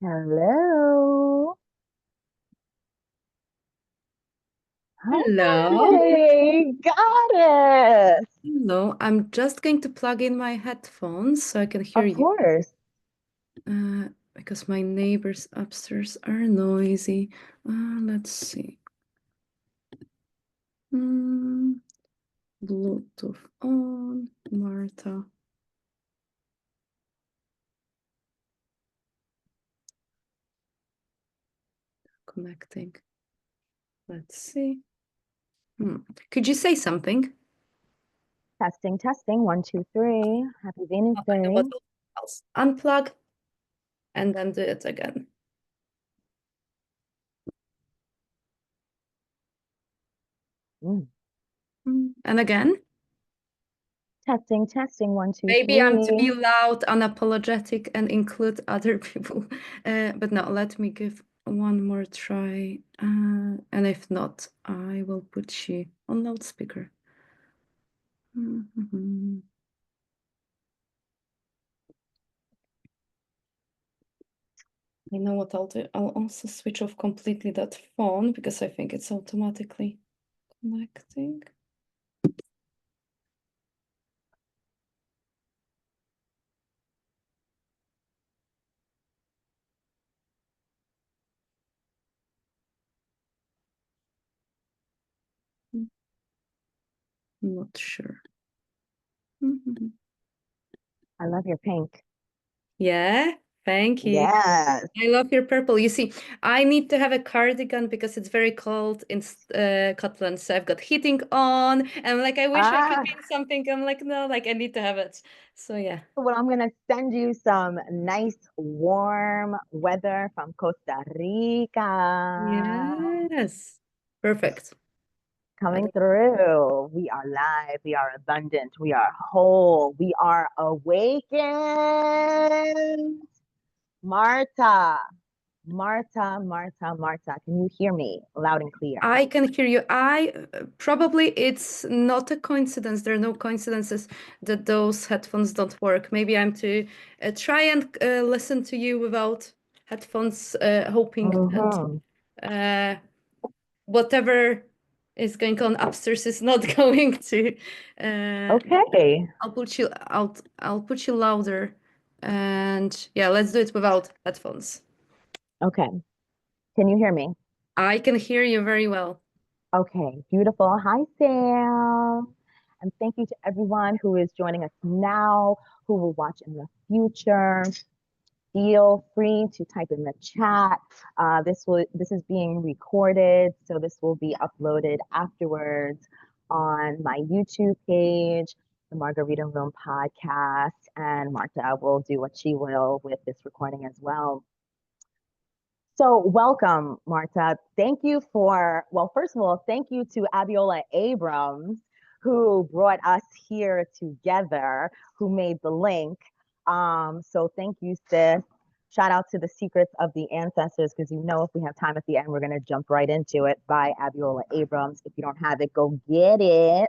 Hello. Hello. Hi, goddess. Hello. I'm just going to plug in my headphones so I can hear Of you. course. Because my neighbors upstairs are noisy. Let's see. Bluetooth on. Marta. Connecting. Let's see. Could you say something? Testing, testing. One, two, three. Happy Venus I know what Day. else. Unplug and then do it again. Mm. And again. Testing, testing. One, two, Maybe I'm to be three. loud, unapologetic, and include other people. But no, let me give one more try. And if not, I will put you on loudspeaker. You know what I'll do? I'll also switch off completely that phone because I think it's automatically connecting. I'm not sure. I love your pink. Yeah, thank you. Yes. I love your purple. You see, I need to have a cardigan because it's very cold in Scotland. So I've got heating on. And like, I wish I could Ah, be in something. I'm like, no, like I need to have it. So yeah. well, I'm gonna send you some nice warm weather from Costa Rica. Yes. Perfect. I Coming don't- through. We are live. We are abundant. We are whole. We are awakened. Marta, Marta, Marta, Marta. Can you hear me loud and clear? I can hear you. I probably it's not a coincidence. There are no coincidences that those headphones don't work. Maybe I'm to try and listen to you without headphones, hoping that Mm-hmm. uh, whatever is going on upstairs is not going to Okay. I'll put you out, I'll put you louder, and yeah, let's do it without headphones. Okay. Can you hear me? I can hear you very well. Okay. Beautiful. Hi, Sam. And thank you to everyone who is joining us now, who will watch in the future. Feel free to type in the chat. This is being recorded, so this will be uploaded afterwards on my YouTube page, the Margarita Room podcast, and Marta will do what she will with this recording as well. So welcome, Marta. Thank you for, well, first of all, thank you to Abiola Abrams, who brought us here together, who made the link. So thank you, sis. Shout out to The Secrets of the Ancestors, because you know if we have time at the end, we're going to jump right into it by Abiola Abrams. If you don't have it, go get it.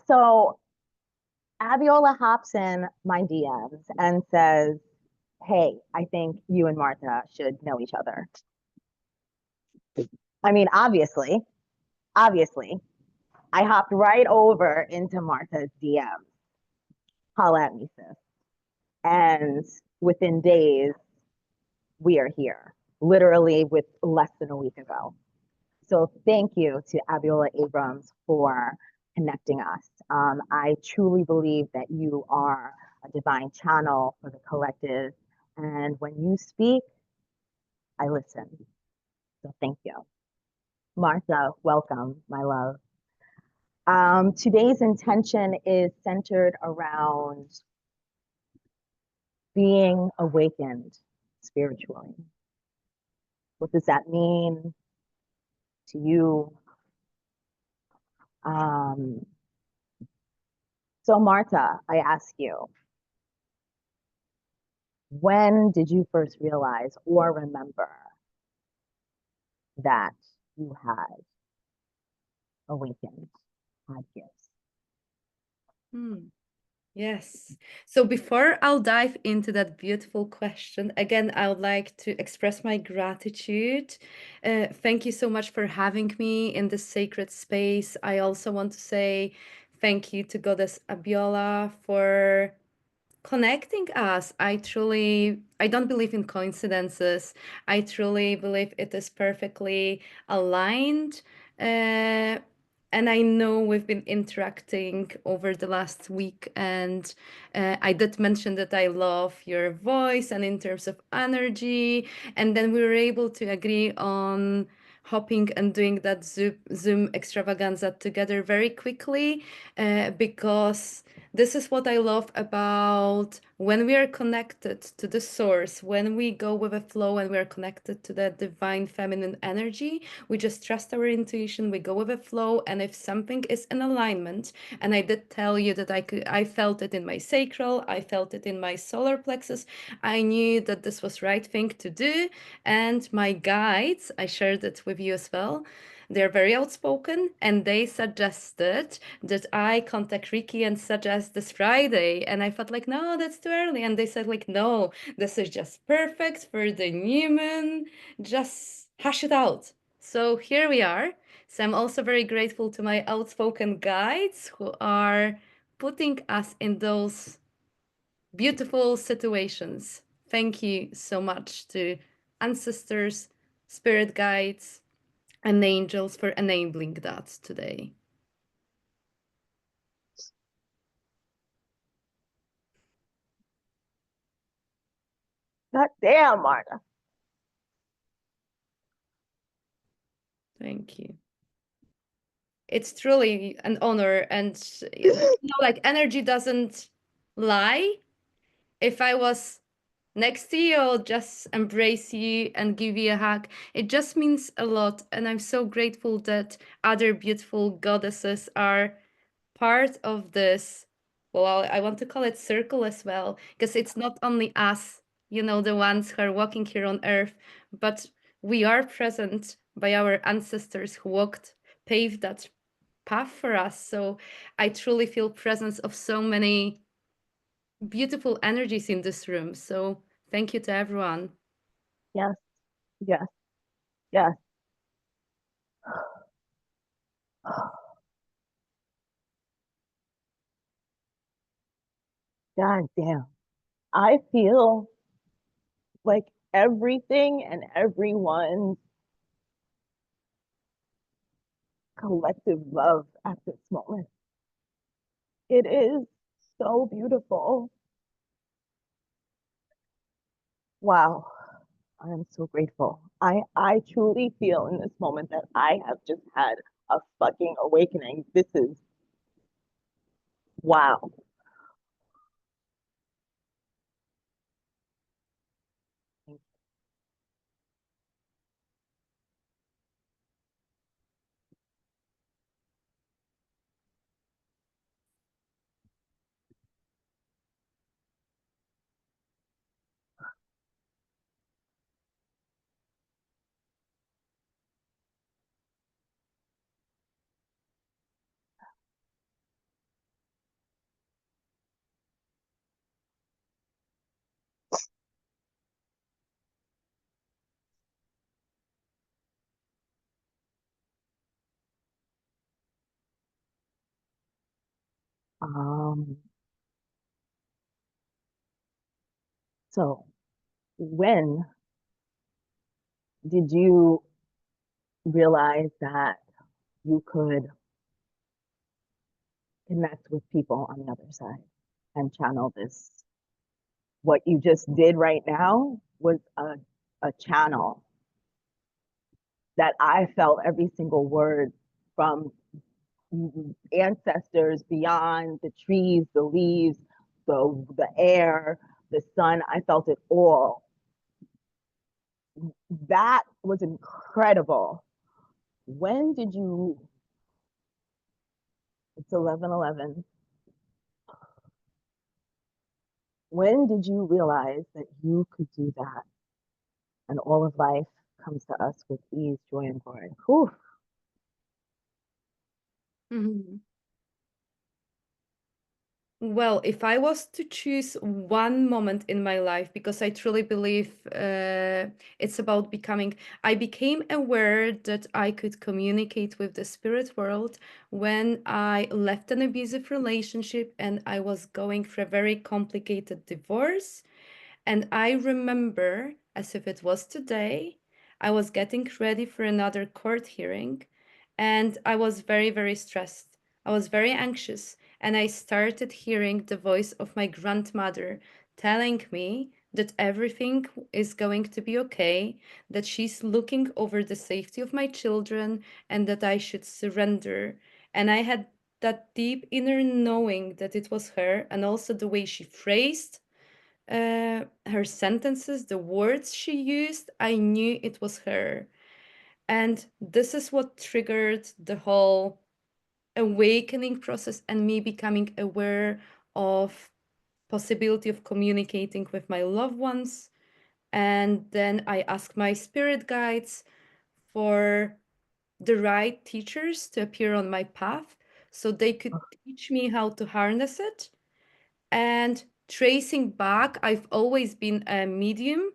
So Abiola hops in my DMs and says, hey, I think you and Marta should know each other. I mean, obviously, I hopped right over into Marta's DMs. Holla at me, sis. And within days, we are here, literally with less than a week ago. So thank you to Abiola Abrams for connecting us. I truly believe that you are a divine channel for the collective. And when you speak, I listen. So thank you. Martha, welcome, my love. Today's intention is centered around being awakened spiritually. What does that mean to you? Um, so, Marta, I ask you, when did you first realize or remember that you had awakened, had gifts? Hmm. Yes. So before I'll dive into that beautiful question, again, I would like to express my gratitude. Thank you so much for having me in this sacred space. I also want to say thank you to Goddess Abiola for connecting us. I don't believe in coincidences. I truly believe it is perfectly aligned. Uh, and I know we've been interacting over the last week, and I did mention that I love your voice and in terms of energy. And then we were able to agree on hopping and doing that Zoom extravaganza together very quickly, because this is what I love about when we are connected to the source, when we go with a flow and we are connected to the divine feminine energy. We just trust our intuition, we go with a flow, and if something is in alignment, and I did tell you that I felt it in my sacral, I felt it in my solar plexus, I knew that this was right thing to do. And my guides, I shared it with you as well, they're very outspoken, and they suggested that I contact Rikki and suggest this Friday. And I felt like, no, that's too early. And they said, like, no, this is just perfect for the new moon. Just hash it out. So here we are. So I'm also very grateful to my outspoken guides who are putting us in those beautiful situations. Thank you so much to ancestors, spirit guides, and angels for enabling that today. God damn, Marta. Thank you. It's truly an honor, and like energy doesn't lie. If I was next to you, I'll just embrace you and give you a hug. It just means a lot, and I'm so grateful that other beautiful goddesses are part of this. Well, I want to call it circle as well, because it's not only us, the ones who are walking here on earth, but we are present by our ancestors who paved that path for us. So I truly feel presence of so many beautiful energies in this room. So thank you to everyone. Yes, yes, yes. God damn. I feel like everything and everyone's collective love at this moment. It is so beautiful. Wow. I am so grateful. I truly feel in this moment that I have just had a fucking awakening. This is wow. Um, so when did you realize that you could connect with people on the other side and channel this? What you just did right now was a channel that I felt every single word from ancestors beyond the trees, the leaves, the air, the sun. I felt it all. That was incredible. When did you? It's 11:11. When did you realize that you could do that, and all of life comes to us with ease, joy, and glory? Whew. Mhm. Well, if I was to choose one moment in my life, because I truly believe it's about becoming, I became aware that I could communicate with the spirit world when I left an abusive relationship and I was going through a very complicated divorce. And I remember, as if it was today, I was getting ready for another court hearing and I was very, very stressed. I was very anxious. And I started hearing the voice of my grandmother telling me that everything is going to be okay, that she's looking over the safety of my children, and that I should surrender. And I had that deep inner knowing that it was her, and also the way she phrased her sentences, the words she used, I knew it was her. And this is what triggered the whole awakening process and me becoming aware of possibility of communicating with my loved ones. And then I asked my spirit guides for the right teachers to appear on my path so they could teach me how to harness it. And tracing back, I've always been a medium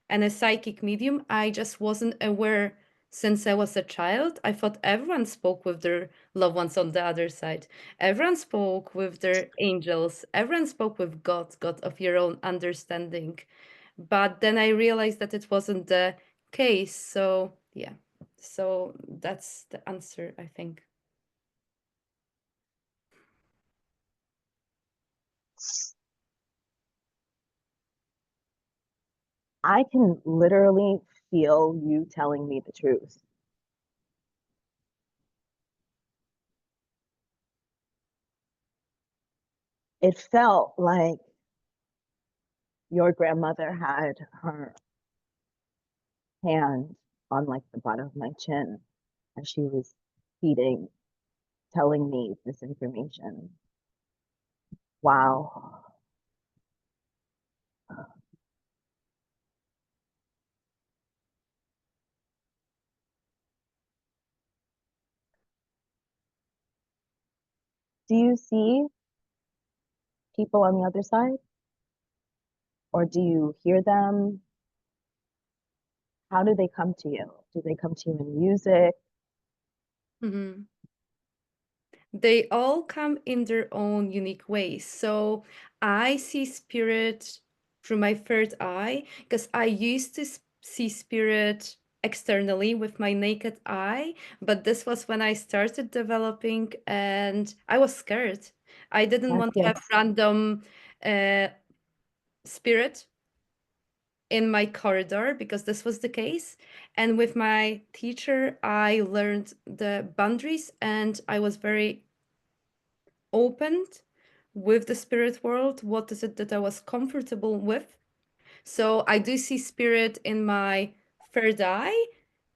and a psychic medium. I just wasn't aware since I was a child. I thought everyone spoke with their loved ones on the other side. Everyone spoke with their angels. Everyone spoke with God, God of your own understanding. But then I realized that it wasn't the case. So, yeah. So that's the answer, I think. I can literally feel you telling me the truth. It felt like your grandmother had her hand on like the bottom of my chin as she was feeding, telling me this information. Wow. Do you see people on the other side? Or do you hear them? How do they come to you? Do they come to you in music? Mhm. They all come in their own unique ways. So I see spirit through my third eye because I used to see spirit externally with my naked eye, but this was when I started developing and I was scared. I didn't Yes, want to have yes. random uh, spirit in my corridor because this was the case. And with my teacher, I learned the boundaries and I was very opened with the spirit world. What is it that I was comfortable with? So I do see spirit in my third eye.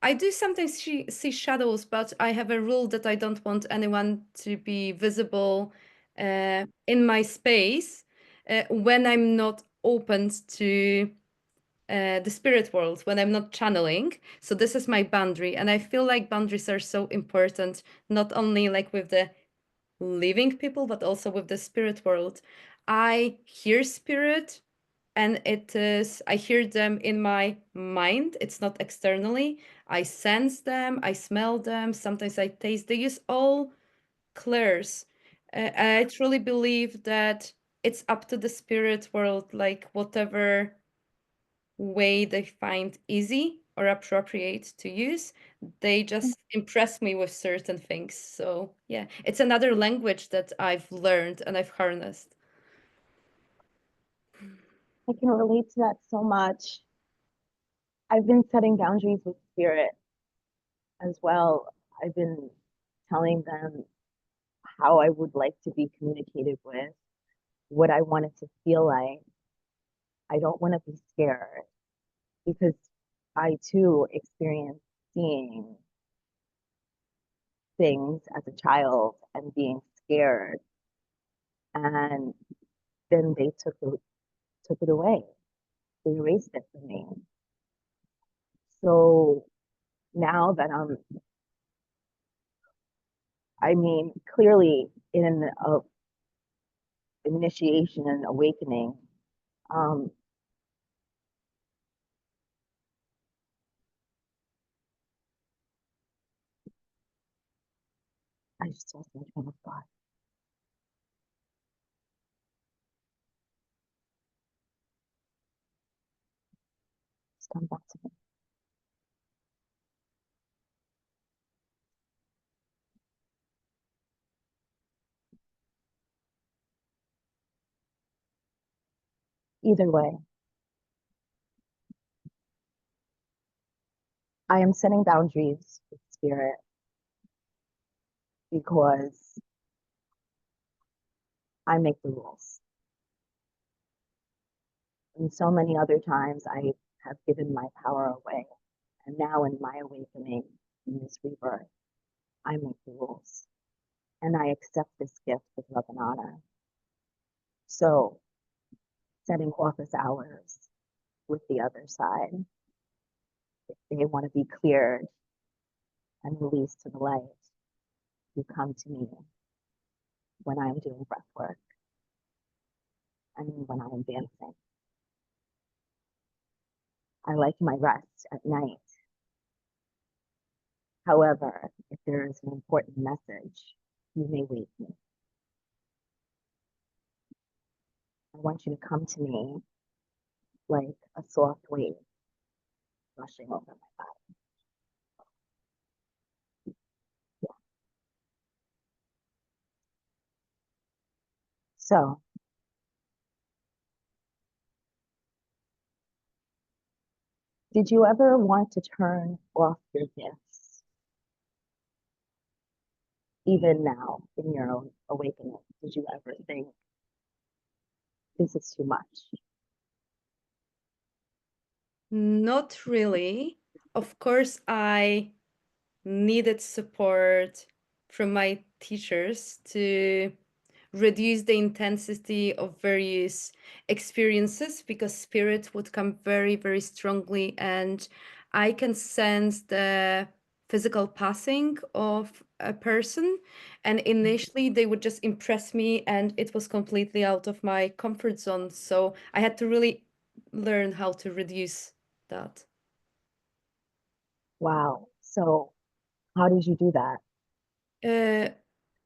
I do sometimes see shadows, but I have a rule that I don't want anyone to be visible in my space when I'm not open to the spirit world, when I'm not channeling. So this is my boundary. And I feel like boundaries are so important, not only like with the living people, but also with the spirit world. I hear spirit and it is, I hear them in my mind. It's not externally. I sense them, I smell them, sometimes I taste. They use all clairs. I truly believe that it's up to the spirit world, like whatever way they find easy or appropriate to use. They just impress me with certain things. So, yeah, it's another language that I've learned and I've harnessed. I can relate to that so much. I've been setting boundaries with spirit as well. I've been telling them how I would like to be communicated with, what I want it to feel like. I don't want to be scared because I too experienced seeing things as a child and being scared. And then they took it away. They erased it from me. So now that I mean, clearly in a initiation and awakening. Um, I just lost my train of thought. Just come back to me. Either way, I am setting boundaries with spirit because I make the rules. And so many other times I have given my power away. And now in my awakening, in this rebirth, I make the rules. And I accept this gift with love and honor. So setting office hours with the other side, if they want to be cleared and released to the light, you come to me when I'm doing breath work and when I'm dancing. I like my rest at night. However, if there is an important message, you may wake me. I want you to come to me like a soft wave rushing over my body. Yeah. So, did you ever want to turn off your gifts? Even now in your own awakening, did you ever think this is too much? Not really. Of course, I needed support from my teachers to reduce the intensity of various experiences because spirit would come very, very strongly, and I can sense the physical passing of a person. And initially, they would just impress me, and it was completely out of my comfort zone. So I had to really learn how to reduce that. Wow. So, how did you do that? Uh,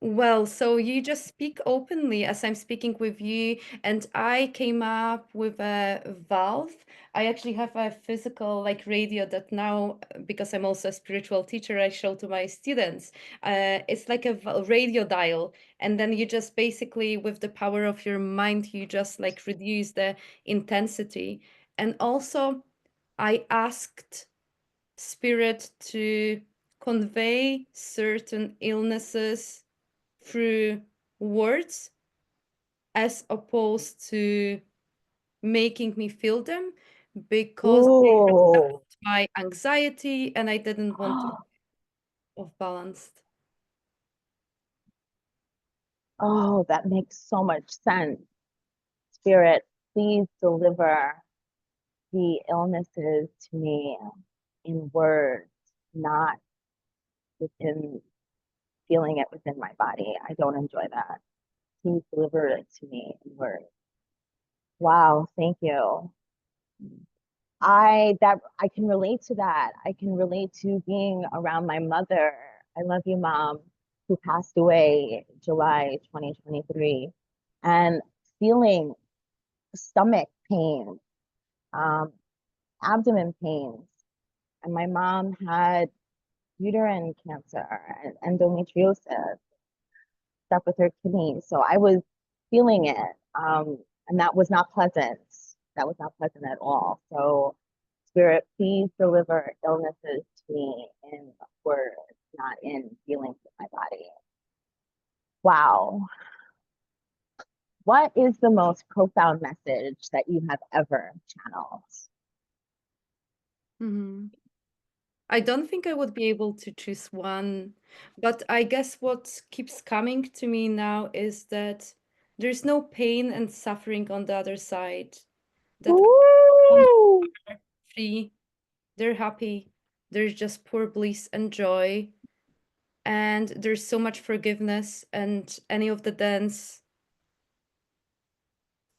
well, so you just speak openly as I'm speaking with you, and I came up with a valve. I actually have a physical like radio that now, because I'm also a spiritual teacher, I show to my students. It's like a radio dial, and then you just basically, with the power of your mind, you just like reduce the intensity. And also, I asked spirit to convey certain illnesses through words as opposed to making me feel them because they Ooh. reflect my anxiety and I didn't want to off balanced. Oh, that makes so much sense. Spirit, please deliver the illnesses to me in words, not within feeling it within my body. I don't enjoy that. Please deliver it to me in words. Wow, thank you. I can relate to that. I can relate to being around my mother. I love you, mom, who passed away July 2023, and feeling stomach pain, um, abdomen pains. And my mom had uterine cancer and endometriosis, stuff with her kidneys. So I was feeling it. And that was not pleasant. That was not pleasant at all. So, Spirit, please deliver illnesses to me in words, not in feelings of my body. Wow. What is the most profound message that you have ever channeled? Mhm. I don't think I would be able to choose one, but I guess what keeps coming to me now is that there's no pain and suffering on the other side, that everyone Ooh. are free, they're happy, there's just pure bliss and joy, and there's so much forgiveness, and any of the dance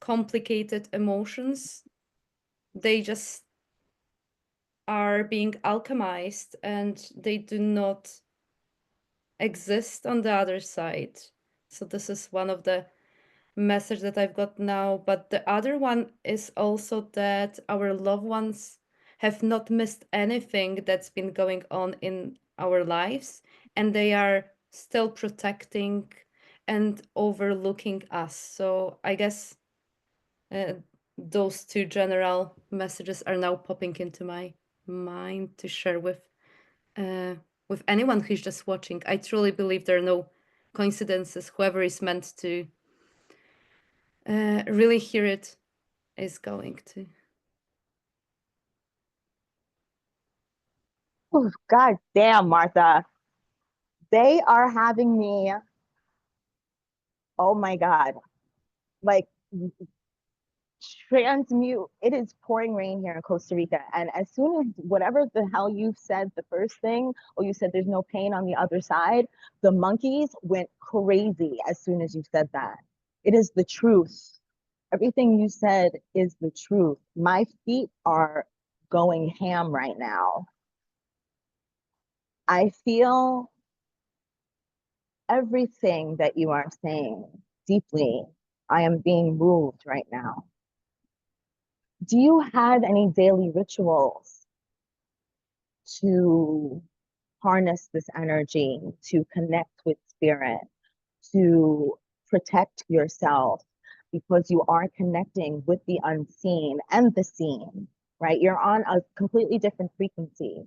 complicated emotions. They just are being alchemized and they do not exist on the other side. So this is one of the message that I've got now. But the other one is also that our loved ones have not missed anything that's been going on in our lives, and they are still protecting and overlooking us. So I guess uh, those two general messages are now popping into my mind to share uh, with anyone who's just watching. I truly believe there are no coincidences. Whoever is meant to really hear it is going to. Oh, God damn, Martha. They are having me, oh my God, like transmute. It is pouring rain here in Costa Rica. And as soon as whatever the hell you said, the first thing, or you said there's no pain on the other side, the monkeys went crazy as soon as you said that. It is the truth. Everything you said is the truth. My feet are going ham right now. I feel everything that you are saying deeply. I am being moved right now. Do you have any daily rituals to harness this energy, to connect with spirit, to protect yourself? Because you are connecting with the unseen and the seen, right? You're on a completely different frequency.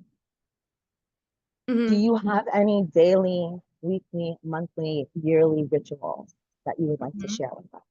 Do Mhm. you have any daily, weekly, monthly, yearly rituals that you would like to Mhm. share with us?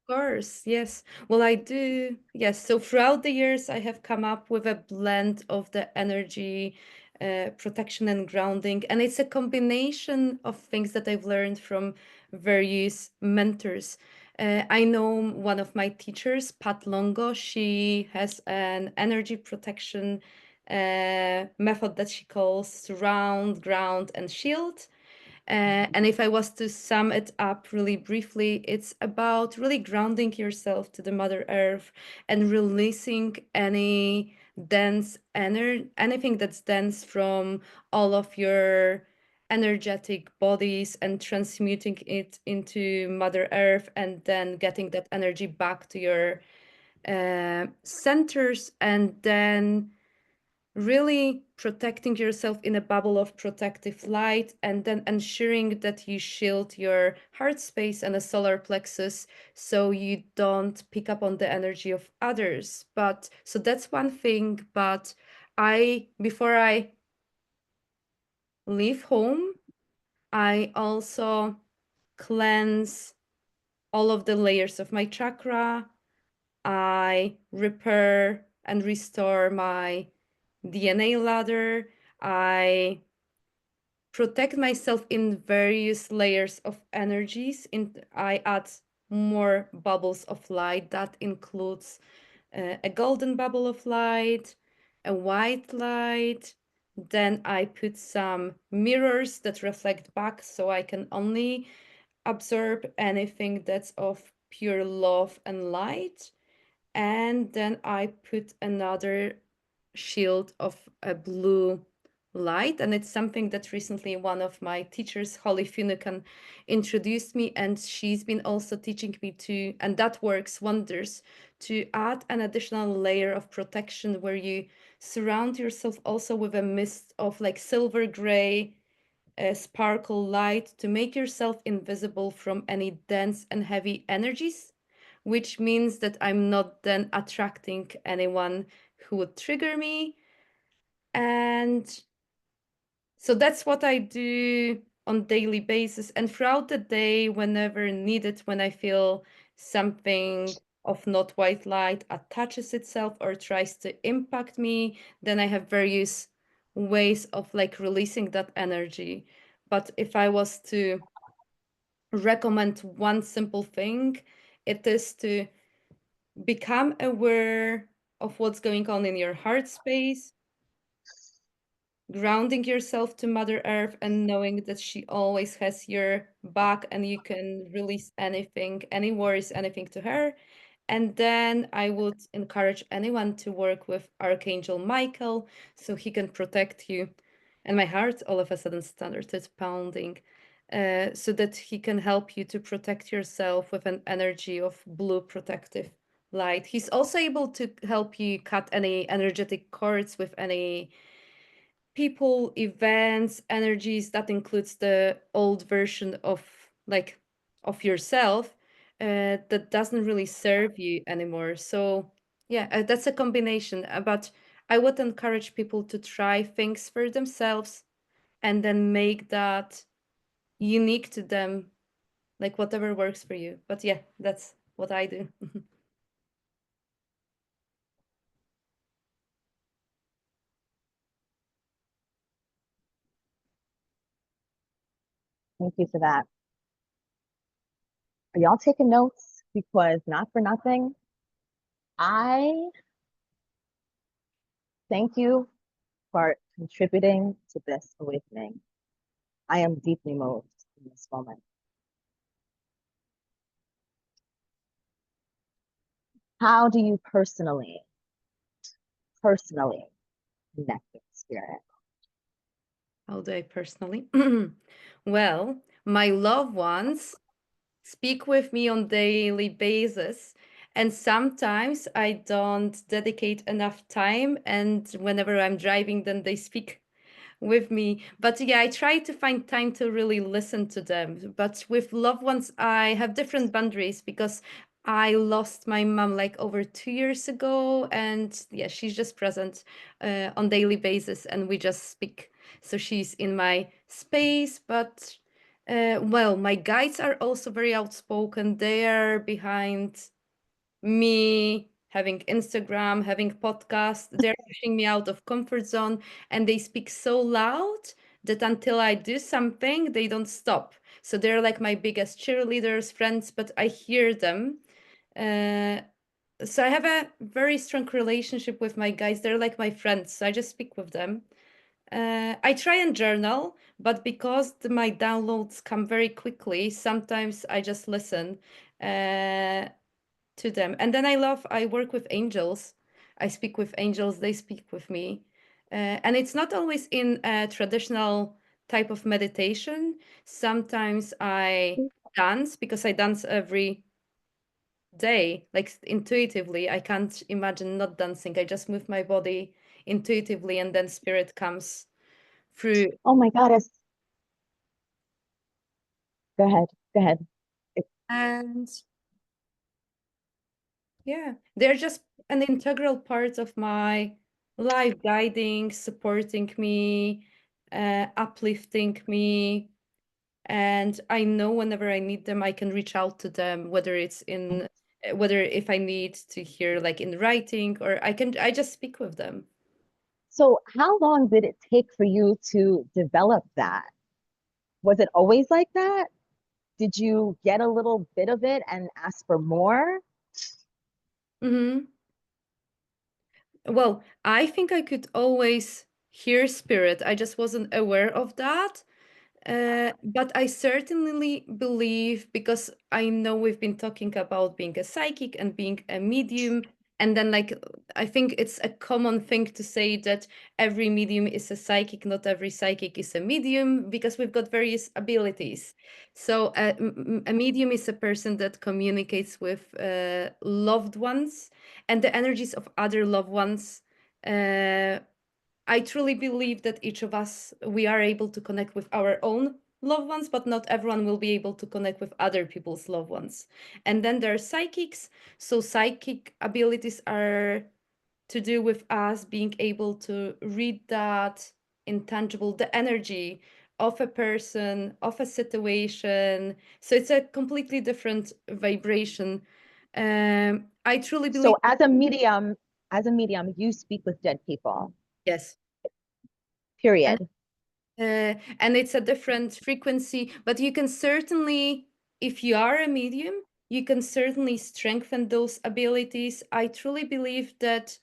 Course, yes. Well, I do. Yes. So throughout the years, I have come up with a blend of the energy, protection, and grounding. And it's a combination of things that I've learned from various mentors. I know one of my teachers, Pat Longo, she has an energy protection method that she calls surround, ground, and shield. And if I was to sum it up really briefly, it's about really grounding yourself to the Mother Earth and releasing any anything that's dense from all of your energetic bodies and transmuting it into Mother Earth and then getting that energy back to your centers and then really protecting yourself in a bubble of protective light and then ensuring that you shield your heart space and the solar plexus so you don't pick up on the energy of others. But so that's one thing. But I, before I leave home, I also cleanse all of the layers of my chakra. I repair and restore my DNA ladder. I protect myself in various layers of energies. I add more bubbles of light. That includes a golden bubble of light, a white light. Then I put some mirrors that reflect back so I can only absorb anything that's of pure love and light. And then I put another shield of a blue light. And it's something that recently one of my teachers, Holly Finucane, introduced me. And she's been also teaching me to, and that works wonders, to add an additional layer of protection where you surround yourself also with a mist of like silver gray sparkle light to make yourself invisible from any dense and heavy energies, which means that I'm not then attracting anyone who would trigger me. And so that's what I do on daily basis and throughout the day whenever needed, when I feel something of not white light attaches itself or tries to impact me, then I have various ways of like releasing that energy. But if I was to recommend one simple thing, it is to become aware of what's going on in your heart space, grounding yourself to Mother Earth and knowing that she always has your back and you can release anything, any worries, anything to her. And then I would encourage anyone to work with Archangel Michael so he can protect you. And my heart all of a sudden started pounding. So that he can help you to protect yourself with an energy of blue protective light. He's also able to help you cut any energetic cords with any people, events, energies. That includes the old version of like of yourself that doesn't really serve you anymore. So yeah, that's a combination. But I would encourage people to try things for themselves and then make that unique to them, like whatever works for you. But yeah, that's what I do. Thank you for that. Are y'all taking notes? Because not for nothing, I thank you for contributing to this awakening. I am deeply moved in this moment. How do you personally connect with spirit? How do I personally? Well, my loved ones speak with me on daily basis, and sometimes I don't dedicate enough time, and whenever I'm driving then they speak with me. But yeah, I try to find time to really listen to them. But with loved ones, I have different boundaries because I lost my mom like over 2 years ago, and yeah, she's just present on daily basis, and we just speak. So she's in my space, but well, my guides are also very outspoken. They are behind me having Instagram, having podcasts. They're pushing me out of comfort zone, and they speak so loud that until I do something, they don't stop. So they're like my biggest cheerleaders, friends, but I hear them. Uh, so I have a very strong relationship with my guys. They're like my friends. So I just speak with them. I try and journal, but because my downloads come very quickly, sometimes I just listen. To them. And then I work with angels. I speak with angels, they speak with me. And it's not always in a traditional type of meditation. Sometimes I dance because I dance every day, like intuitively. I can't imagine not dancing. I just move my body intuitively, and then spirit comes through. Oh my goddess. Go ahead. Go ahead. And yeah, they're just an integral part of my life, guiding, supporting me, uplifting me. And I know whenever I need them, I can reach out to them, whether it's in, whether if I need to hear like in writing, or I just speak with them. So, how long did it take for you to develop that? Was it always like that? Did you get a little bit of it and ask for more? Hmm. Well, I think I could always hear spirit. I just wasn't aware of that. But I certainly believe, because I know we've been talking about being a psychic and being a medium, and then like I think it's a common thing to say that every medium is a psychic, not every psychic is a medium, because we've got various abilities. So a medium is a person that communicates with loved ones and the energies of other loved ones. Uh, I truly believe that each of us, we are able to connect with our own loved ones, but not everyone will be able to connect with other people's loved ones. And then there are psychics. So psychic abilities are to do with us being able to read that intangible, the energy of a person, of a situation. So it's a completely different vibration. I truly believe, So, as a medium, you speak with dead people. yes. Period. And it's a different frequency, but you can certainly, if you are a medium, you can certainly strengthen those abilities. I truly believe that,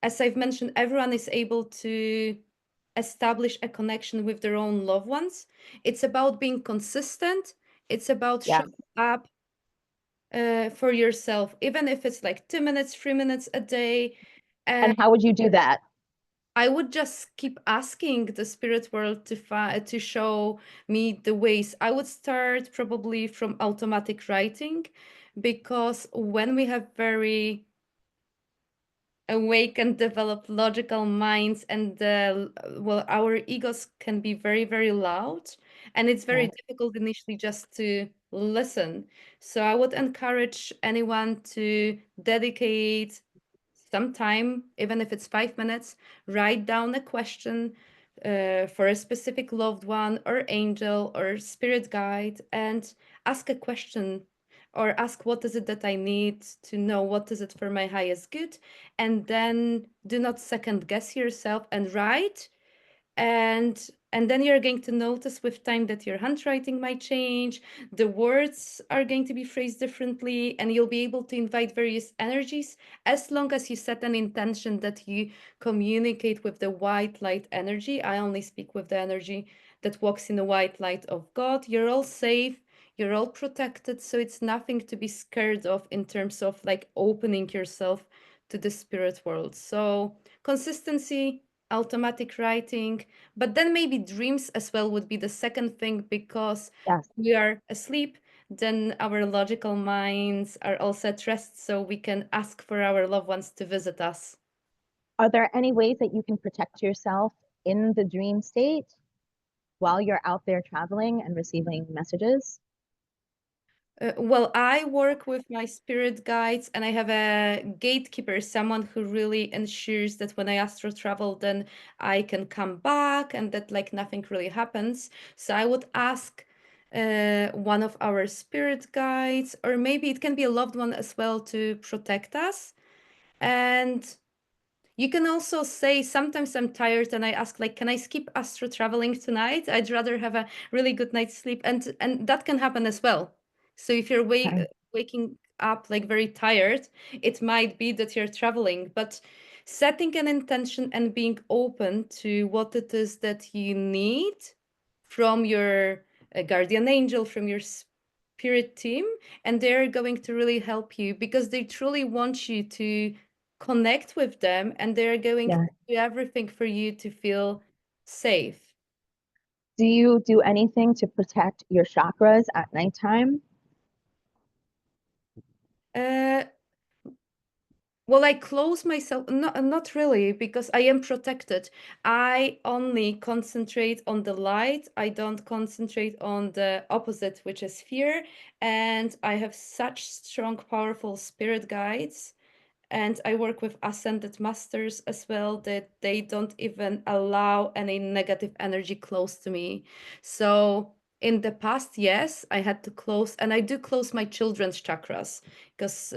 as I've mentioned, everyone is able to establish a connection with their own loved ones. It's about being consistent. It's about Yes. showing up for yourself, even if it's like 2 minutes, 3 minutes a day. And how would you do that? I would just keep asking the spirit world to show me the ways. I would start probably from automatic writing, because when we have very awake and develop logical minds, and well, our egos can be very, very loud, and it's very Yeah. difficult initially just to listen. So I would encourage anyone to dedicate some time, even if it's 5 minutes, write down a question for a specific loved one or angel or spirit guide, and ask a question, or ask what is it that I need to know, what is it for my highest good, and then do not second guess yourself and write. And then you're going to notice with time that your handwriting might change, the words are going to be phrased differently, and you'll be able to invite various energies, as long as you set an intention that you communicate with the white light energy. I only speak with the energy that walks in the white light of God. You're all safe, you're all protected, so it's nothing to be scared of in terms of like opening yourself to the spirit world. So consistency, automatic writing, but then maybe dreams as well would be the second thing, because Yes. we are asleep, then our logical minds are also at rest, so we can ask for our loved ones to visit us. Are there any ways that you can protect yourself in the dream state while you're out there traveling and receiving messages? Well, I work with my spirit guides, and I have a gatekeeper, someone who really ensures that when I astral travel, then I can come back and that like nothing really happens. So I would ask one of our spirit guides, or maybe it can be a loved one as well, to protect us. And you can also say, sometimes I'm tired and I ask like, can I skip astro traveling tonight? I'd rather have a really good night's sleep. And that can happen as well. So if you're Okay. waking up like very tired, it might be that you're traveling, but setting an intention and being open to what it is that you need from your guardian angel, from your spirit team, and they're going to really help you, because they truly want you to connect with them, and they're going to Yeah. do everything for you to feel safe. Do you do anything to protect your chakras at nighttime? Uh, well, I close myself, not really, because I am protected. I only concentrate on the light. I don't concentrate on the opposite, which is fear. And I have such strong, powerful spirit guides, and I work with ascended masters as well, that they don't even allow any negative energy close to me. So in the past, yes, I had to close, and I do close my children's chakras, because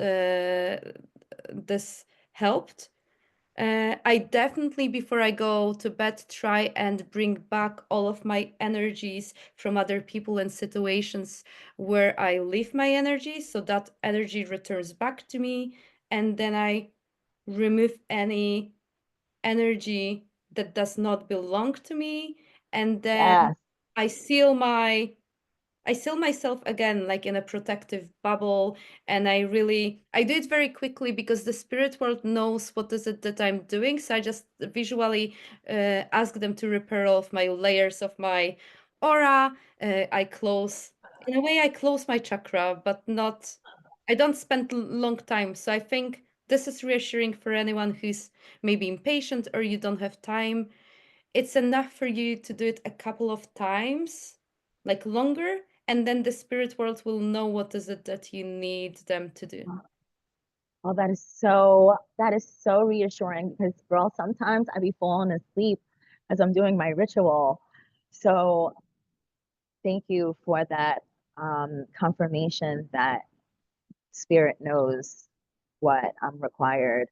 this helped. I definitely, before I go to bed, try and bring back all of my energies from other people and situations where I leave my energy, so that energy returns back to me. And then I remove any energy that does not belong to me. And then Yes. I seal my I seal myself again, like in a protective bubble, and I do it very quickly, because the spirit world knows what is it that I'm doing. So I just visually ask them to repair all of my layers of my aura. I close, in a way, I close my chakra, but not. I don't spend long time. So I think this is reassuring for anyone who's maybe impatient or you don't have time. It's enough for you to do it a couple of times, like longer, and then the spirit world will know what is it that you need them to do. Oh, that is so reassuring because girl, sometimes I be falling asleep as I'm doing my ritual. So thank you for that confirmation that spirit knows what I'm required.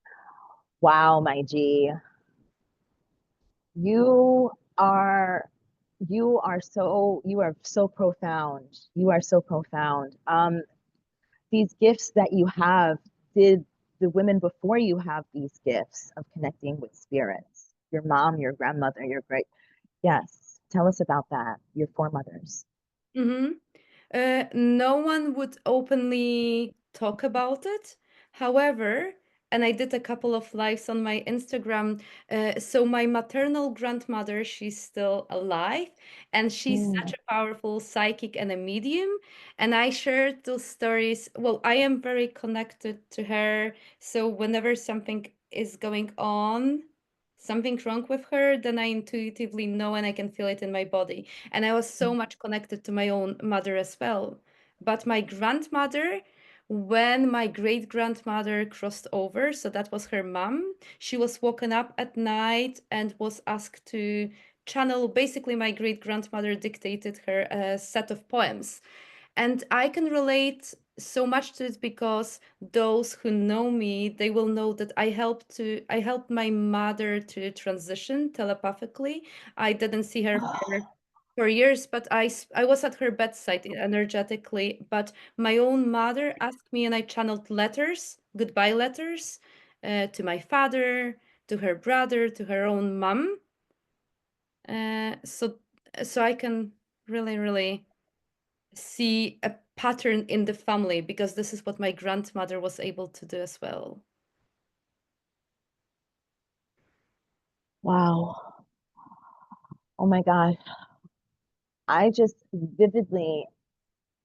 Wow, my G, you are you are so profound. You are so profound. These gifts that you have, did the women before you have these gifts of connecting with spirits? Your mom, your grandmother, your great, yes. Tell us about that, your foremothers. Mm-hmm. No one would openly talk about it. However, and I did a couple of lives on my Instagram. So my maternal grandmother, she's still alive, and she's such Mm. a powerful psychic and a medium. And I shared those stories. Well, I am very connected to her. So whenever something is going on, something wrong with her, then I intuitively know and I can feel it in my body. And I was so much connected to my own mother as well. But my grandmother, when my great grandmother crossed over, so that was her mom, she was woken up at night and was asked to channel. Basically, my great grandmother dictated her a set of poems. And I can relate so much to it because those who know me, they will know that I helped my mother to transition telepathically. I didn't see her for years, but I was at her bedside energetically. But my own mother asked me, and I channeled letters, goodbye letters, to my father, to her brother, to her own mom. So I can really, really see a pattern in the family because this is what my grandmother was able to do as well. Wow. Oh my God. I just vividly,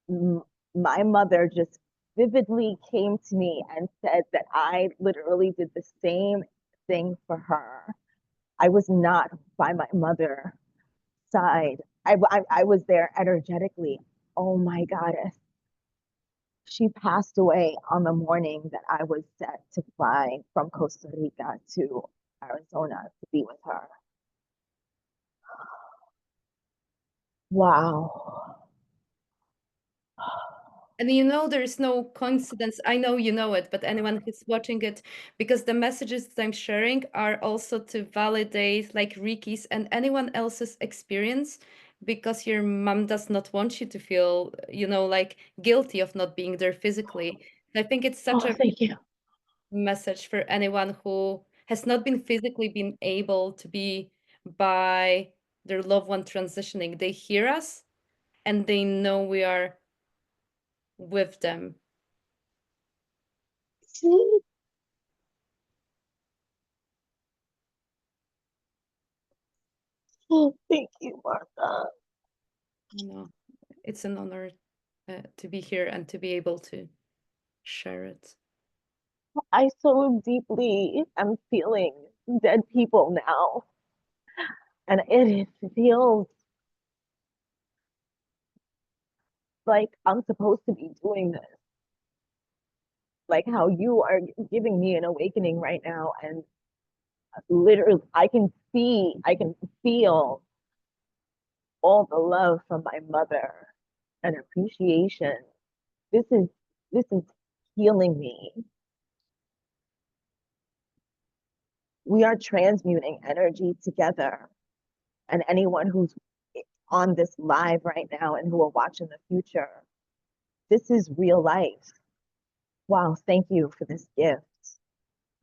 m- my mother just vividly came to me and said that I literally did the same thing for her. I was not by my mother's side. I was there energetically. Oh my goddess. She passed away on the morning that I was set to fly from Costa Rica to Arizona to be with her. Wow. And there's no coincidence. I know you know it, but anyone who's watching it, because the messages that I'm sharing are also to validate like Ricky's and anyone else's experience, because your mom does not want you to feel, like guilty of not being there physically. I think it's such Oh, a thank you. message for anyone who has not been physically been able to be by their loved one transitioning. They hear us and they know we are with them. Oh, thank you, Martha. You know, it's an honor to be here and to be able to share it. I so deeply am feeling dead people now. And it feels like I'm supposed to be doing this. Like how you are giving me an awakening right now. And literally, I can feel all the love from my mother and appreciation. This is this is healing me. We are transmuting energy together. And anyone who's on this live right now and who will watch in the future, this is real life. Wow, thank you for this gift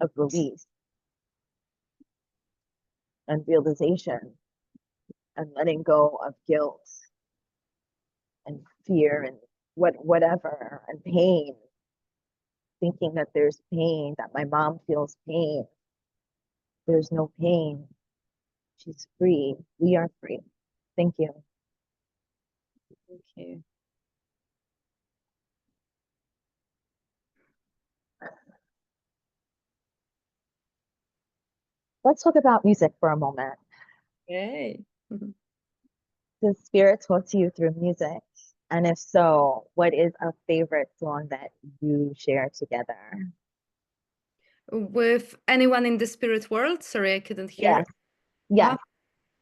of release and realization and letting go of guilt and fear and whatever and pain, thinking that there's pain, that my mom feels pain. There's no pain. She's free. We are free. Thank you. Thank you. Let's talk about music for a moment. Yay. Does spirit talk to you through music? And if so, what is a favorite song that you share together? With anyone in the spirit world? Sorry, I couldn't hear. Yes, yes.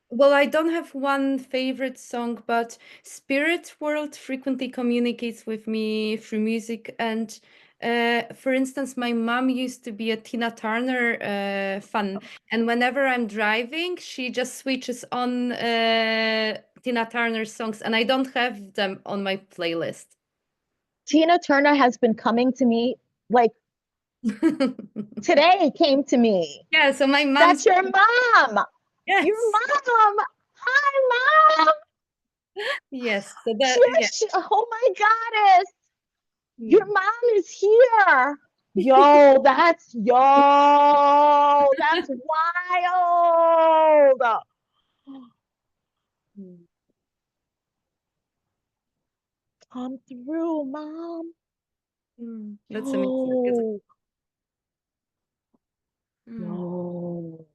Well, I don't have one favorite song, but Spirit World frequently communicates with me through music. And for instance, my mom used to be a Tina Turner fan. And whenever I'm driving, she just switches on Tina Turner songs, and I don't have them on my playlist. Tina Turner has been coming to me like today came to me. Yeah, so my mom's, That's your mom. Your yes, mom. Hi, mom. yes. So that, yeah. Oh my goddess. Your Mm. mom is here. That's wild. Mm. Come through, mom. That's amazing. It's, Yo, mm, yo.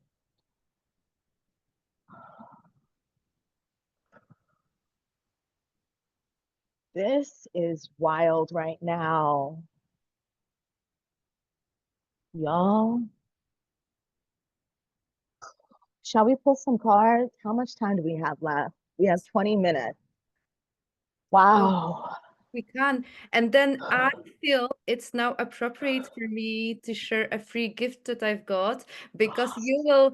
This is wild right now. Y'all, shall we pull some cards? How much time do we have left? We have 20 minutes. oh, Wow. we can. And then I feel it's now appropriate for me to share a free gift that I've got because you will,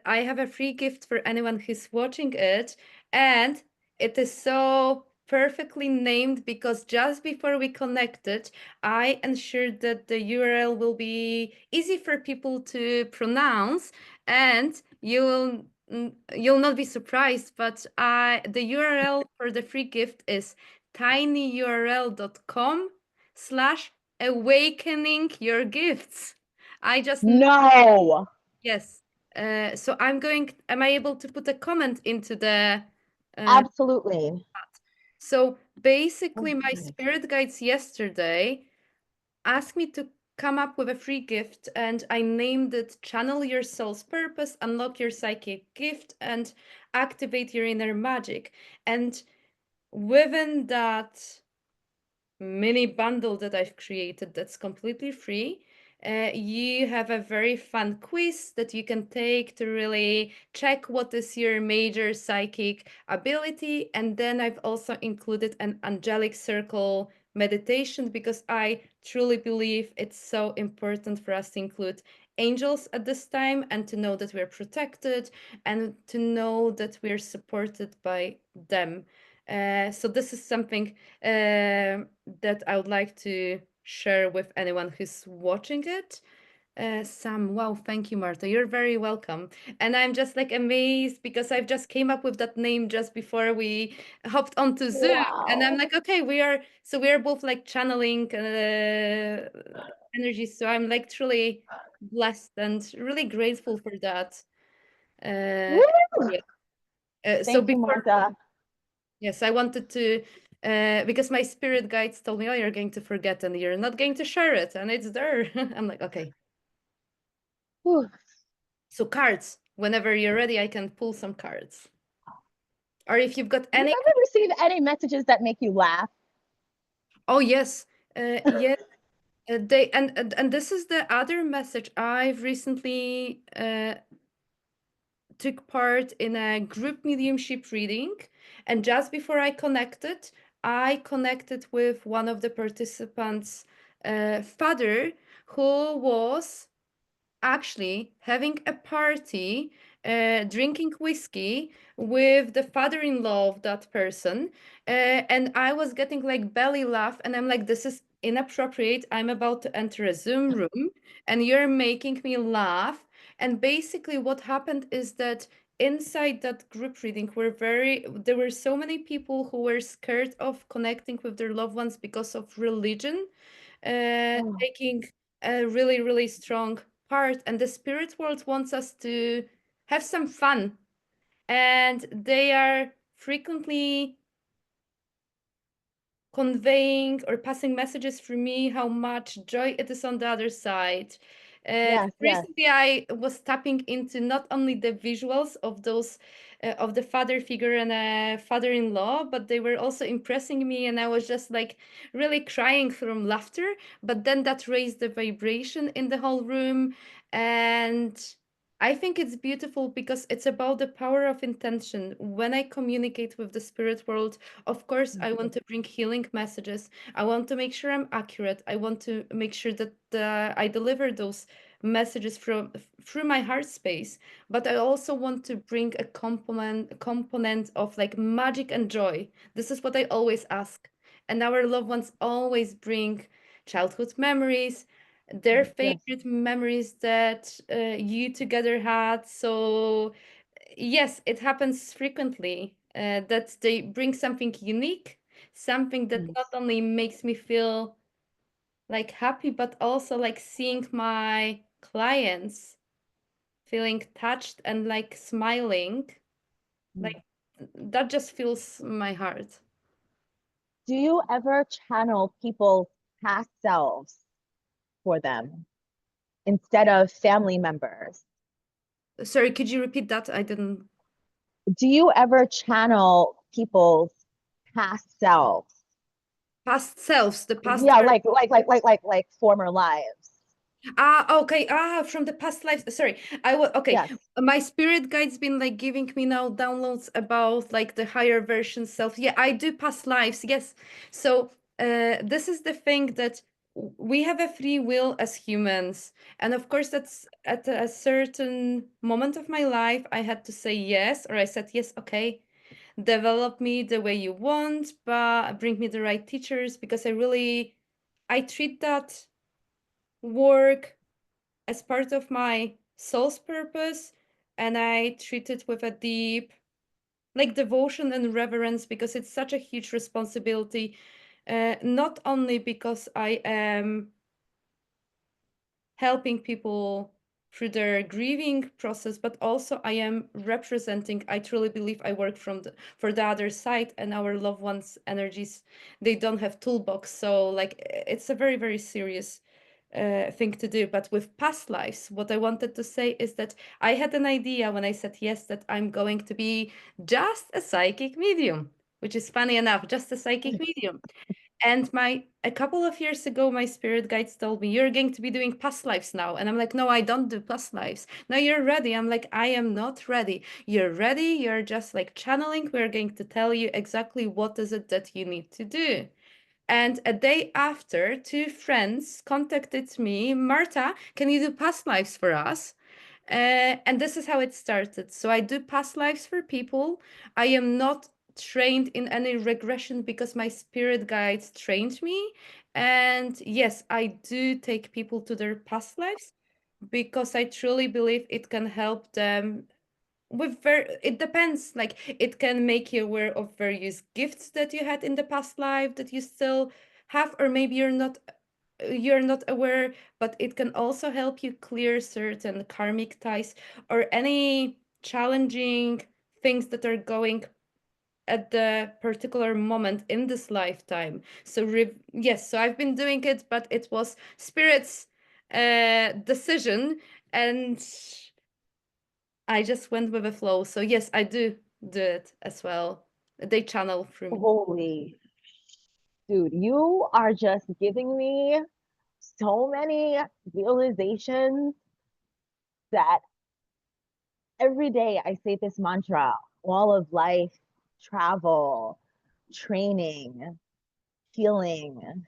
I have a free gift for anyone who's watching it. And it is so perfectly named because just before we connected, I ensured that the URL will be easy for people to pronounce and you'll not be surprised, but the URL for the free gift is tinyurl.com/awakening your gifts. I just No. yes. So am I able to put a comment into the uh, Absolutely. so Oh basically my my goodness. spirit guides yesterday asked me to come up with a free gift and I named it Channel Your Soul's Purpose, Unlock Your Psychic Gift, and Activate Your Inner Magic. And within that mini bundle that I've created that's completely free. You have a very fun quiz that you can take to really check what is your major psychic ability. And then I've also included an angelic circle meditation because I truly believe it's so important for us to include angels at this time and to know that we're protected and to know that we're supported by them. So this is something that I would like to share with anyone who's watching it. Sam, wow, thank you, Marta. You're very welcome. And I'm just like amazed because I've just came up with that name just before we hopped onto Zoom. And I'm Wow. like, okay, we are both like channeling energy. So I'm like truly blessed and really grateful for that. Uh, Woo! yeah. So Thank you, before Martha. Yes, I wanted to, because my spirit guides told me, oh, you're going to forget and you're not going to share it, and it's there. I'm like, okay. Whew. So cards, whenever you're ready, I can pull some cards. Or if you've got Do you any, ever receive any messages that make you laugh? oh yes, yes. They and this is the other message I've recently took part in a group mediumship reading, and just before I connected with one of the participants' father who was actually having a party, drinking whiskey with the father-in-law of that person, and I was getting like belly laugh, and I'm like, this is inappropriate. I'm about to enter a Zoom room, and you're making me laugh. And basically, what happened is that inside that group reading, there were so many people who were scared of connecting with their loved ones because of religion Oh, taking a really, really strong part. And the spirit world wants us to have some fun. And they are frequently conveying or passing messages for me how much joy it is on the other side. yes, yes. Recently, I was tapping into not only the visuals of those of the father figure and a father-in-law, but they were also impressing me, and I was just like really crying from laughter. But then that raised the vibration in the whole room, and I think it's beautiful because it's about the power of intention. When I communicate with the spirit world, of course, I want to bring healing messages. I want to make sure I'm accurate. I want to make sure that I deliver those messages through my heart space. But I also want to bring a component of like magic and joy. This is what I always ask. And our loved ones always bring childhood memories, their Yes. favorite memories that you together had. So yes, it happens frequently that they bring something unique, something that not Yes. only makes me feel like happy, but also like seeing my clients feeling touched and like smiling, Mm. like that just fills my heart. Do you ever channel people's past selves for them instead of family members? Sorry, could you repeat that? I didn't. Do you ever channel people's past selves? Past selves, the past Yeah, ver- like former lives. Okay. From the past lives. Sorry, I was okay. Yes. My spirit guide's been like giving me now downloads about like the higher version self. Yeah, I do past lives. Yes. So, this is the thing that we have a free will as humans, and of course, that's at a certain moment of my life, I had to say yes, or I said yes. Okay, develop me the way you want, but bring me the right teachers because I treat that work as part of my soul's purpose, and I treat it with a deep like devotion and reverence because it's such a huge responsibility. Not only because I am helping people through their grieving process, but also I am representing. I truly believe I work for the other side, and our loved ones' energies, they don't have toolbox. So like it's a very, very serious thing to do. But with past lives, what I wanted to say is that I had an idea when I said yes that I'm going to be just a psychic medium, which is funny enough, just a psychic medium. And my a couple of years ago, my spirit guides told me, "You're going to be doing past lives now." And I'm like, "No, I don't do past lives. Now you're ready." I'm like, "I am not ready. You're ready. You're just like channeling. We're going to tell you exactly what is it that you need to do." And a day after, two friends contacted me, Marta, can you do past lives for us? And this is how it started. So I do past lives for people. I am not trained in any regression because my spirit guides trained me. And yes, I do take people to their past lives because I truly believe it can help them with it depends, like it can make you aware of various gifts that you had in the past life that you still have, or maybe you're not aware, but it can also help you clear certain karmic ties or any challenging things that are going at the particular moment in this lifetime. So yes, so I've been doing it, but it was spirit's decision, and I just went with the flow. So yes, I do it as well. They channel through me. Holy dude, you are just giving me so many realizations that every day I say this mantra, all of life, travel, training, healing,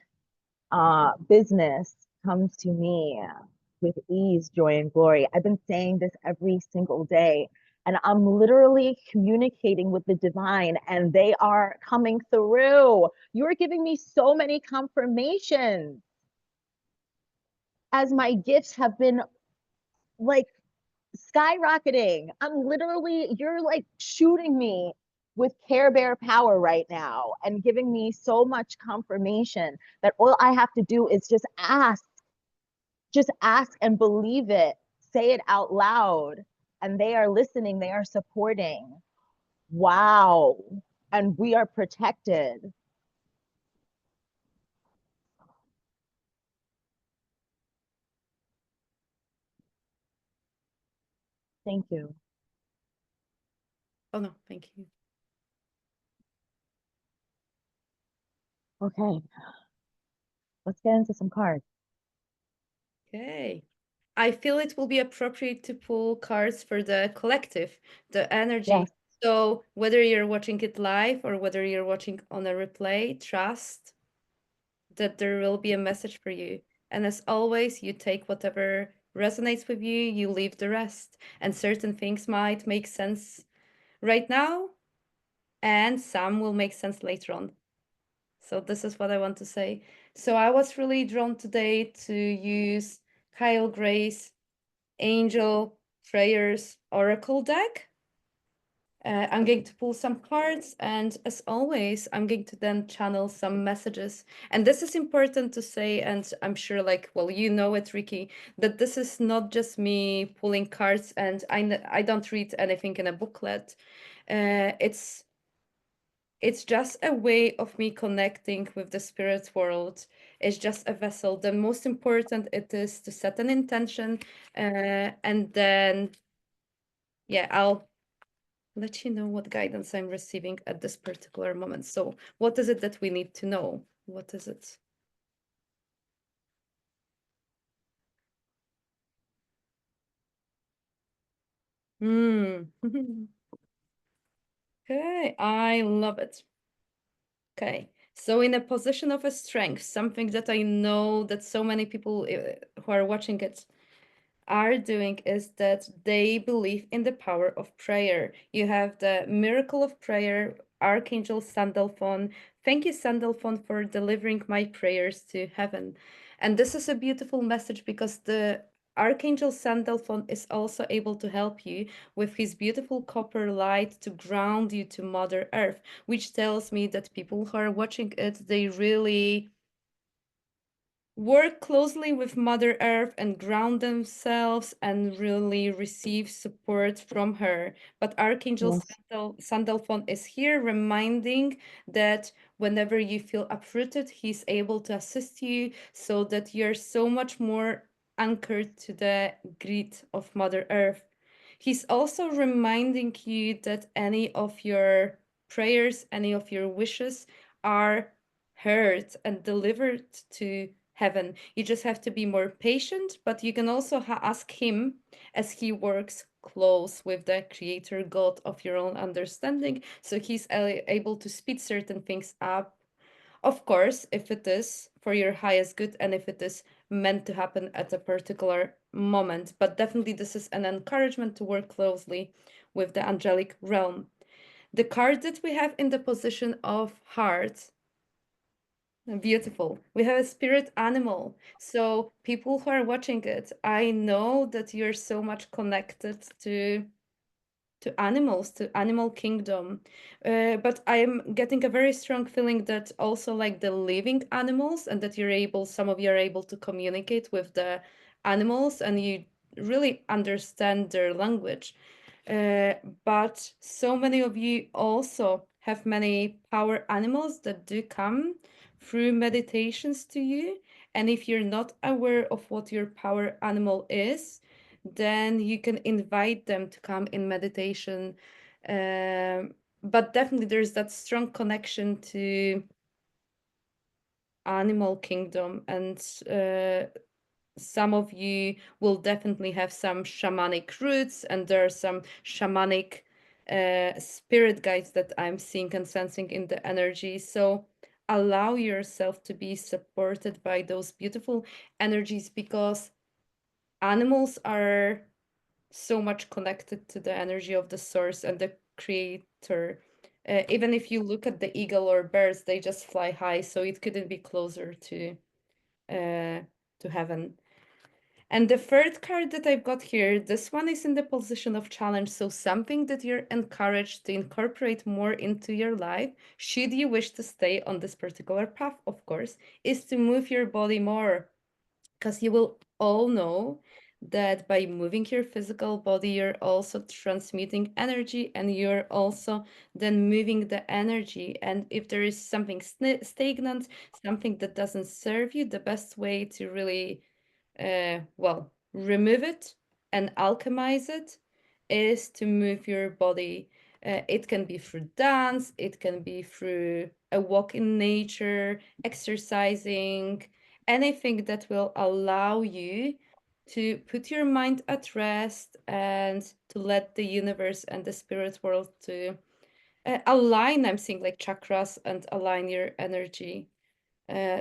business comes to me with ease, joy, and glory. I've been saying this every single day, and I'm literally communicating with the divine, and they are coming through. You're giving me so many confirmations as my gifts have been like skyrocketing. I'm literally, you're like shooting me with Care Bear power right now and giving me so much confirmation that all I have to do is just ask and believe it, say it out loud, and they are listening, they are supporting. Wow. And we are protected. Thank you. Oh no, thank you. Okay, let's get into some cards. Okay. I feel it will be appropriate to pull cards for the collective, the Yes. energy. So whether you're watching it live or whether you're watching on a replay, trust that there will be a message for you. And as always, you take whatever resonates with you, you leave the rest. And certain things might make sense right now, and some will make sense later on. So this is what I want to say. So I was really drawn today to use Kyle Gray's Angel Prayers Oracle deck. I'm going to pull some cards, and as always, I'm going to then channel some messages. And this is important to say, and I'm sure, like, well, you know it, Rikki, that this is not just me pulling cards, and I don't read anything in a booklet. It's just a way of me connecting with the spirit world. It's just a vessel. The most important it is to set an intention, and then yeah, I'll let you know what guidance I'm receiving at this particular moment. So, what is it that we need to know? What is it? Hmm. Okay, I love it. Okay. So, in a position of a strength, something that I know that so many people who are watching it are doing is that they believe in the power of prayer. You have the miracle of prayer, Archangel Sandalphon. Thank you, Sandalphon, for delivering my prayers to heaven. And this is a beautiful message because the Archangel Sandalphon is also able to help you with his beautiful copper light to ground you to Mother Earth, which tells me that people who are watching it, they really work closely with Mother Earth and ground themselves and really receive support from her. But Archangel Yes. Sandalphon is here reminding that whenever you feel uprooted, he's able to assist you so that you're so much more anchored to the grid of Mother Earth. He's also reminding you that any of your prayers, any of your wishes are heard and delivered to heaven. You just have to be more patient, but you can also ask him as he works close with the creator God of your own understanding. So he's able to speed certain things up. Of course, if it is for your highest good and if it is meant to happen at a particular moment. But definitely, this is an encouragement to work closely with the angelic realm. The card that we have in the position of heart. Beautiful. We have a spirit animal. So, people who are watching it, I know that you're so much connected to animals, to animal kingdom. But I'm getting a very strong feeling that also like the living animals, and that you're able, some of you are able to communicate with the animals and you really understand their language. Uh, but so many of you also have many power animals that do come through meditations to you. And if you're not aware of what your power animal is, then you can invite them to come in meditation. Um, but definitely, there's that strong connection to animal kingdom, and some of you will definitely have some shamanic roots, and there are some shamanic spirit guides that I'm seeing and sensing in the energy. So allow yourself to be supported by those beautiful energies because animals are so much connected to the energy of the source and the creator. Even if you look at the eagle or birds, they just fly high, so it couldn't be closer uh, to heaven. And the third card that I've got here, this one is in the position of challenge. So something that you're encouraged to incorporate more into your life, should you wish to stay on this particular path, of course, is to move your body more. Because you will all know that by moving your physical body, you're also transmitting energy and you're also then moving the energy. And if there is something stagnant, something that doesn't serve you, the best way to really well, remove it and alchemize it is to move your body. It can be through dance, it can be through a walk in nature, exercising, anything that will allow you to put your mind at rest and to let the universe and the spirit world to align. I'm seeing like chakras and align your energy.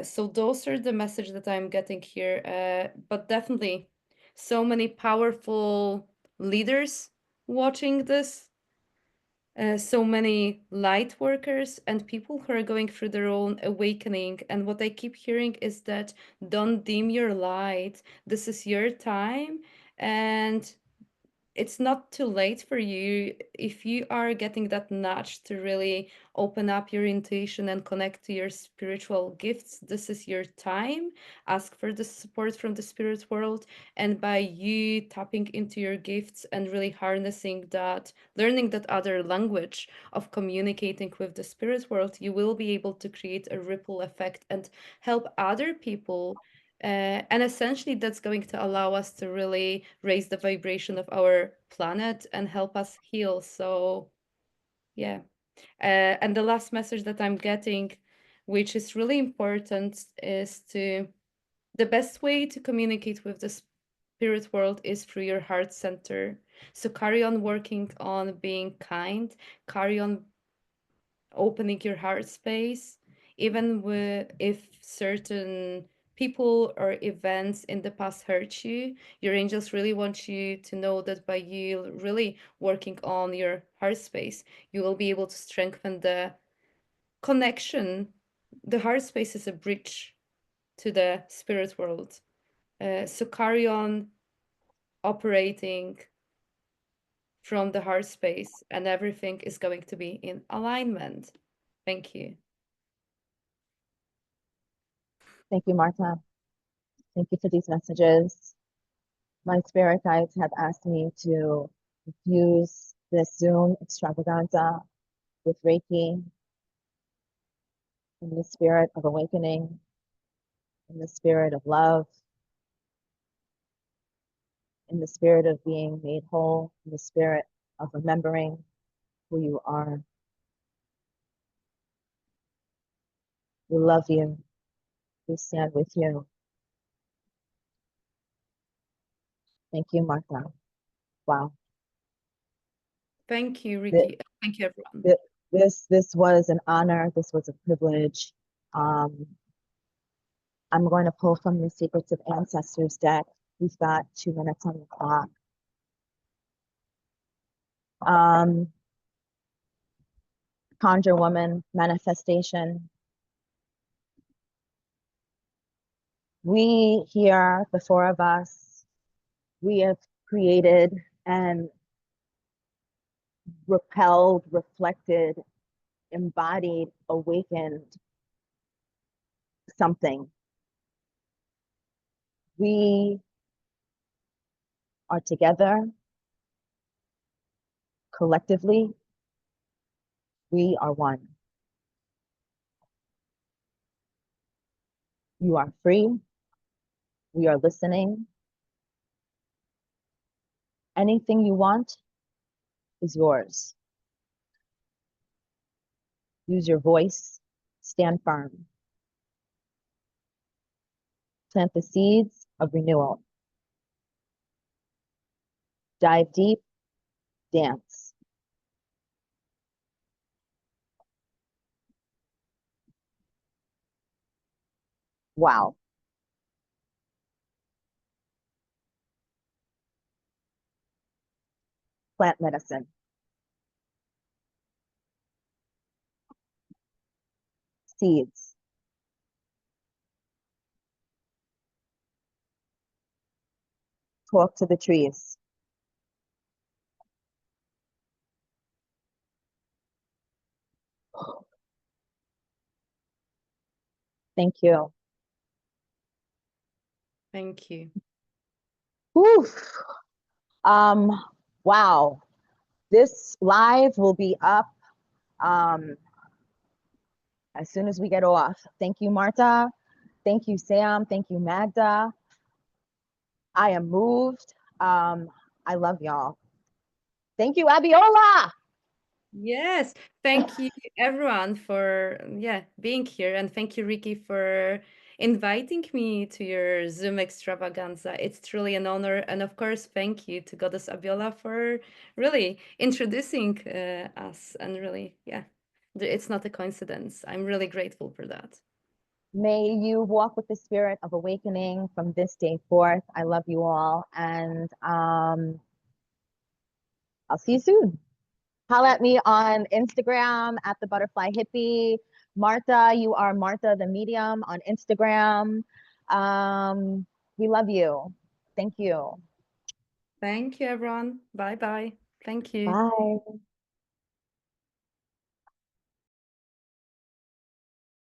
So those are the message that I'm getting here. But definitely, so many powerful leaders watching this. So many light workers and people who are going through their own awakening. And what I keep hearing is that don't dim your light. This is your time. And it's not too late for you if you are getting that nudge to really open up your intuition and connect to your spiritual gifts. This is your time. Ask for the support from the spirit world, and by you tapping into your gifts and really harnessing that, learning that other language of communicating with the spirit world, you will be able to create a ripple effect and help other people, and essentially, that's going to allow us to really raise the vibration of our planet and help us heal. So, yeah. And the last message that I'm getting, which is really important, is to the best way to communicate with the spirit world is through your heart center. So, carry on working on being kind, carry on opening your heart space, even if certain people or events in the past hurt you. Your angels really want you to know that by you really working on your heart space, you will be able to strengthen the connection. The heart space is a bridge to the spirit world. So carry on operating from the heart space, and everything is going to be in alignment. Thank you. Thank you, Marta. Thank you for these messages. My spirit guides have asked me to use this Zoom extravaganza with Reiki in the spirit of awakening, in the spirit of love, in the spirit of being made whole, in the spirit of remembering who you are. We love you. We stand with you. Thank you, Marta. Wow. Thank you, Th- Rikki. Thank you, everyone. This was an honor. This was a privilege. I'm going to pull from the Secrets of Ancestors deck. We've got 2 minutes on the clock. Conjure Woman, Manifestation. We here, the 4 of us, we have created and repelled, reflected, embodied, awakened something. We are together collectively. We are one. You are free. We are listening. Anything you want is yours. Use your voice. Stand firm. Plant the seeds of renewal. Dive deep. Dance. Wow. Plant medicine. Seeds. Talk to the trees. Thank you. Thank you. Oof. Wow. This live will be up as soon as we get off. Thank you, Marta. Thank you, Sam. Thank you, Magda. I am moved. I love y'all. Thank you, Abiola. Yes, thank you everyone for being here, and thank you, Rikki, for inviting me to your Zoom extravaganza. It's truly an honor, and of course, thank you to Goddess Abiola for really introducing us, and really, it's not a coincidence. I'm really grateful for that. May you walk with the spirit of awakening from this day forth. I love you all, and I'll see you soon. Holla at me on Instagram at the Butterfly Hippie. Marta, you are Marta the Medium on Instagram. We love you. Thank you. Thank you, everyone. Bye bye. Thank you. Bye.